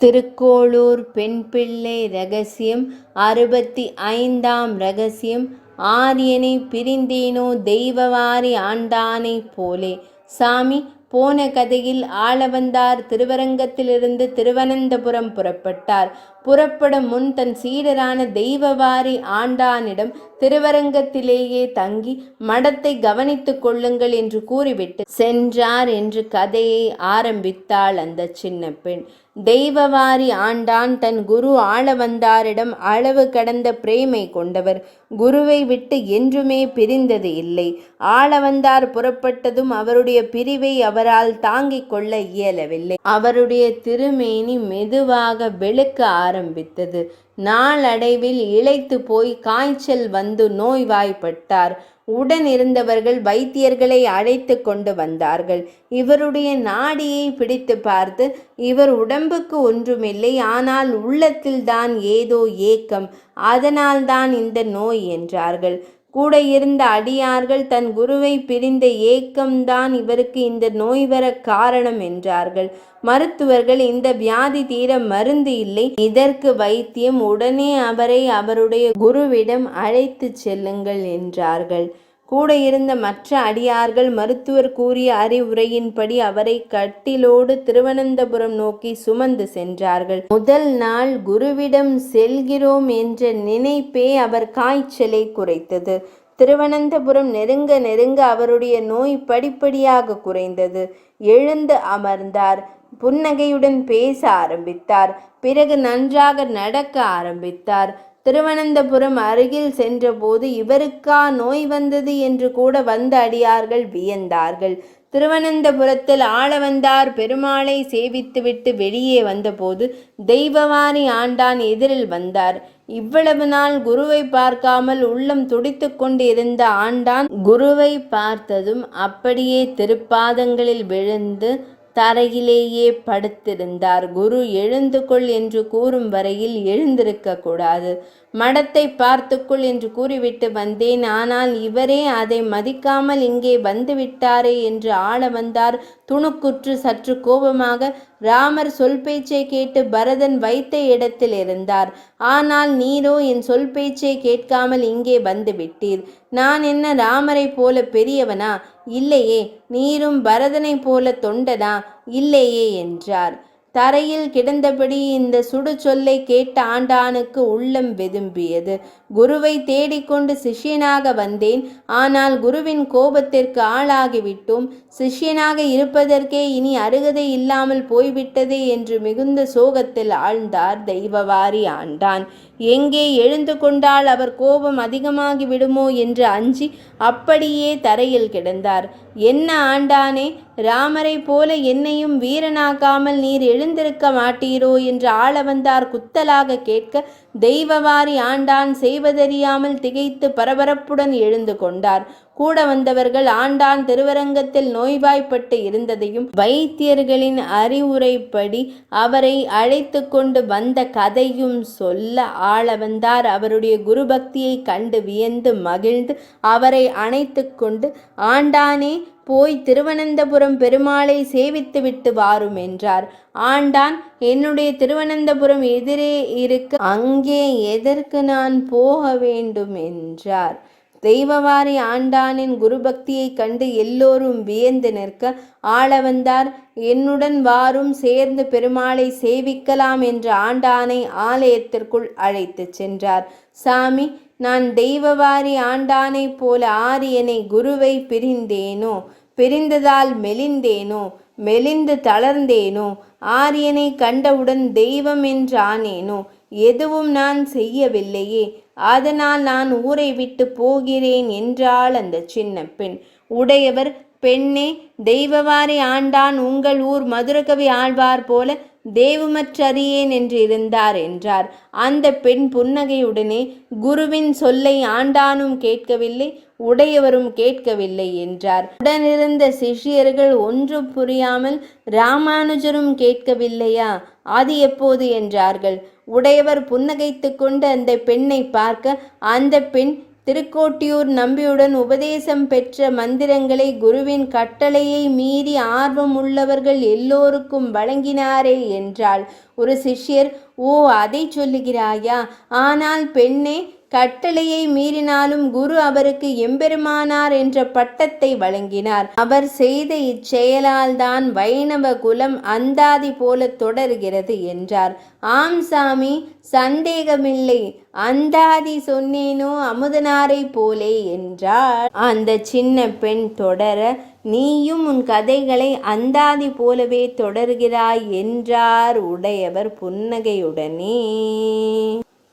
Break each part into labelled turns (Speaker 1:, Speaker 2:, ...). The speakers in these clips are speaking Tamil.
Speaker 1: திருக்கோளூர் பெண் பிள்ளை ரகசியம் 65ஆம் ரகசியம். ஆரியனை பிரிந்தேனோ தெய்வவாரி ஆண்டானைப் போலே. சாமி, போன கதையில் ஆளவந்தார் திருவரங்கத்திலிருந்து திருவனந்தபுரம் புறப்பட்டார். புறப்படும் முன் தன் சீடரான தெய்வவாரி ஆண்டானிடம் திருவரங்கத்திலேயே தங்கி மடத்தை கவனித்துக் கொள்ளுங்கள் என்று கூறிவிட்டு சென்றார் என்று கதையை ஆரம்பித்தாள் அந்த சின்ன பெண். தெய்வவாரி ஆண்டான் தன் குரு ஆளவந்தாரிடம் அளவு கடந்த பிரேமை கொண்டவர். குருவை விட்டு என்றுமே பிரிந்தது இல்லை. ஆளவந்தார் புறப்பட்டதும் அவருடைய பிரிவை அவரால் தாங்கிக் கொள்ள இயலவில்லை. அவருடைய திருமேனி மெதுவாக வெளுக்க ஆரம்பித்தது. நாளடைவில் இளைத்து போய் காய்ச்சல் வந்து நோய்வாய்ப்பட்டார். உடன் இருந்தவர்கள் வைத்தியர்களை அழைத்து கொண்டு வந்தார்கள். இவருடைய நாடியை பிடித்து பார்த்து, இவர் உடம்புக்கு ஒன்றுமில்லை, ஆனால் உள்ளத்தில்தான் ஏதோ ஏக்கம், அதனால்தான் இந்த நோய் என்றார்கள். கூட இருந்த அடியார்கள் தன் குருவை பிரிந்த ஏக்கம்தான் இவருக்கு இந்த நோய் வர காரணம் என்றார்கள். மருத்துவர்கள் இந்த வியாதி தீர மருந்து இல்லை, இதற்கு வைத்தியம், உடனே அவரை அவருடைய குருவிடம் அழைத்து செல்லுங்கள் என்றார்கள். கூட இருந்த மற்ற அடியார்கள் மருத்துவர் கூறிய அறிவுரையின்படி அவரை கட்டிலோடு திருவனந்தபுரம் நோக்கி சுமந்து சென்றார்கள். முதல் நாள் குருவிடம் செல்கிறோம் என்ற நினைப்பே அவர் காய்ச்சலை குறைத்தது. திருவனந்தபுரம் நெருங்க நெருங்க அவருடைய நோய் படிப்படியாக குறைந்தது. எழுந்து அமர்ந்தார். புன்னகையுடன் பேச ஆரம்பித்தார். பிறகு நன்றாக நடக்க ஆரம்பித்தார். திருவனந்தபுரம் அருகில் சென்றபோது இவருக்கா நோய் வந்தது என்று கூட வந்த அடியார்கள் வியந்தார்கள். திருவனந்தபுரத்தில் ஆளவந்தார் பெருமாளை சேவித்துவிட்டு வெளியே வந்தபோது தெய்வவாரி ஆண்டான் எதிரில் வந்தார். இவ்வளவு நாள் குருவை பார்க்காமல் உள்ளம் துடித்து கொண்டு இருந்த ஆண்டான் குருவை பார்த்ததும் அப்படியே திருப்பாதங்களில் விழுந்து தரையிலேயே படுத்திருந்தார். குரு எழுந்து கொள் என்று கூறும் வரையில் எழுந்திருக்க கூடாது. மடத்தை பார்த்துக்கொள் என்று கூறிவிட்டு வந்தேன், ஆனால் இவரே அதை மதிக்காமல் இங்கே வந்துவிட்டாரே என்று ஆளவந்தார் துணுக்குற்று சற்று கோபமாக, ராமர் சொல் பேச்சை கேட்டு பரதன் வைத்த இடத்தில் இருந்தார். ஆனால் நீரோ என் சொல் பேச்சை கேட்காமல் இங்கே வந்துவிட்டீர். நான் என்ன ராமரை போல பெரியவனா? இல்லையே. நீரும் பரதனை போல தொண்டனா? இல்லையே என்றார். தரையில் கிடந்தபடி இந்த சுடு சொல்லை கேட்ட ஆண்டானுக்கு உள்ளம் வெதும்பியது. குருவை தேடிக்கொண்டு சிஷ்யனாக வந்தேன், ஆனால் குருவின் கோபத்திற்கு ஆளாகிவிட்டோம். சிஷ்யனாக இருப்பதற்கே இனி அருகதை இல்லாமல் போய்விட்டதே என்று மிகுந்த சோகத்தில் ஆழ்ந்தார் தெய்வவாரி ஆண்டான். எங்கே எழுந்து கொண்டால் அவர் கோபம் அதிகமாகி விடுமோ என்று அஞ்சி அப்படியே தரையில் கிடந்தார். என்ன ஆண்டானே, ராமரை போல என்னையும் வீரனாக்காமல் நீர் எழுந்திருக்க மாட்டீரோ என்று ஆளவந்தார் குத்தலாக கேட்க தெய்வவாரி ஆண்டான் செய்வதறியாமல் திகைத்து பரபரப்புடன் எழுந்து கொண்டார். கூட வந்தவர்கள் ஆண்டான் திருவரங்கத்தில் நோய்வாய்ப்பட்டு இருந்ததையும் வைத்தியர்களின் அறிவுரைப்படி அவரை அழைத்து கொண்டு வந்த கதையும் சொல்ல ஆளவந்தார் அவருடைய குருபக்தியை கண்டு வியந்து மகிழ்ந்து அவரை அணைத்து கொண்டு, ஆண்டானே, போய் திருவனந்தபுரம் பெருமாளை சேவித்துவிட்டு வாரும் என்றார். ஆண்டான், என்னுடைய திருவனந்தபுரம் எதிரே இருக்க, அங்கே எதற்கு நான் போக வேண்டும் என்றார். தெய்வவாரி ஆண்டானின் குருபக்தியை கண்டு எல்லோரும் வியந்து நிற்க ஆளவந்தார், என்னுடன் வாரும், சேர்ந்து பெருமாளை சேவிக்கலாம் என்று ஆண்டானை ஆலயத்திற்குள் அழைத்து சென்றார். சாமி, நான் தெய்வவாரி ஆண்டானை போல ஆரியனை குருவை பிரிந்தேனோ, பிரிந்ததால் மெலிந்தேனோ, மெலிந்து தளர்ந்தேனோ, ஆரியனை கண்டவுடன் தெய்வம் என்றானேனோ, எதுவும் நான் செய்யவில்லையே, அதனால் நான் ஊரை விட்டு போகிறேன் என்றாள் அந்த சின்ன பெண். உடையவர், பெண்ணே, தெய்வவாரி ஆண்டான் உங்கள் ஊர் மதுரகவி ஆழ்வார் போல தேவுமற்றறியேன் என்று இருந்தார் என்றார். அந்த பெண் புன்னகையுடனே, குருவின் சொல்லை ஆண்டானும் கேட்கவில்லை, உடையவரும் கேட்கவில்லை என்றார். உடனிருந்த சிஷ்யர்கள் ஒன்றும் புரியாமல், ராமானுஜரும் கேட்கவில்லையா, அது எப்போது என்றார்கள். உடையவர் புன்னகைத்து கொண்டு அந்த பெண்ணை பார்க்க, அந்த பெண் திருக்கோட்டியூர் நம்பியுடன் உபதேசம் பெற்ற மந்திரங்களை குருவின் கட்டளையை மீறி ஆர்வமுள்ளவர்கள் எல்லோருக்கும் வழங்கினாரே என்றாள். ஒரு சிஷ்யர், ஓ, அதை சொல்லுகிறாயா? ஆனால் பெண்ணே, கட்டளையை மீறினாலும் குரு அவருக்கு எம்பெருமானார் என்ற பட்டத்தை வழங்கினார். அவர் செய்த இச்செயலால் தான் வைணவ குலம் அந்தாதி போல தொடர்கிறது என்றார். ஆம் சாமி, சந்தேகமில்லை. அந்தாதி சொன்னேனோ அமுதனாரை போலே என்றார். அந்த சின்ன பெண் தொடர, நீயும் உன் கதைகளை அந்தாதி போலவே தொடர்கிறாய் என்றார் உடையவர் புன்னகையுடனே.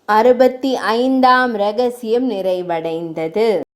Speaker 1: 65ஆம் ரகசியம் நிறைவடைந்தது.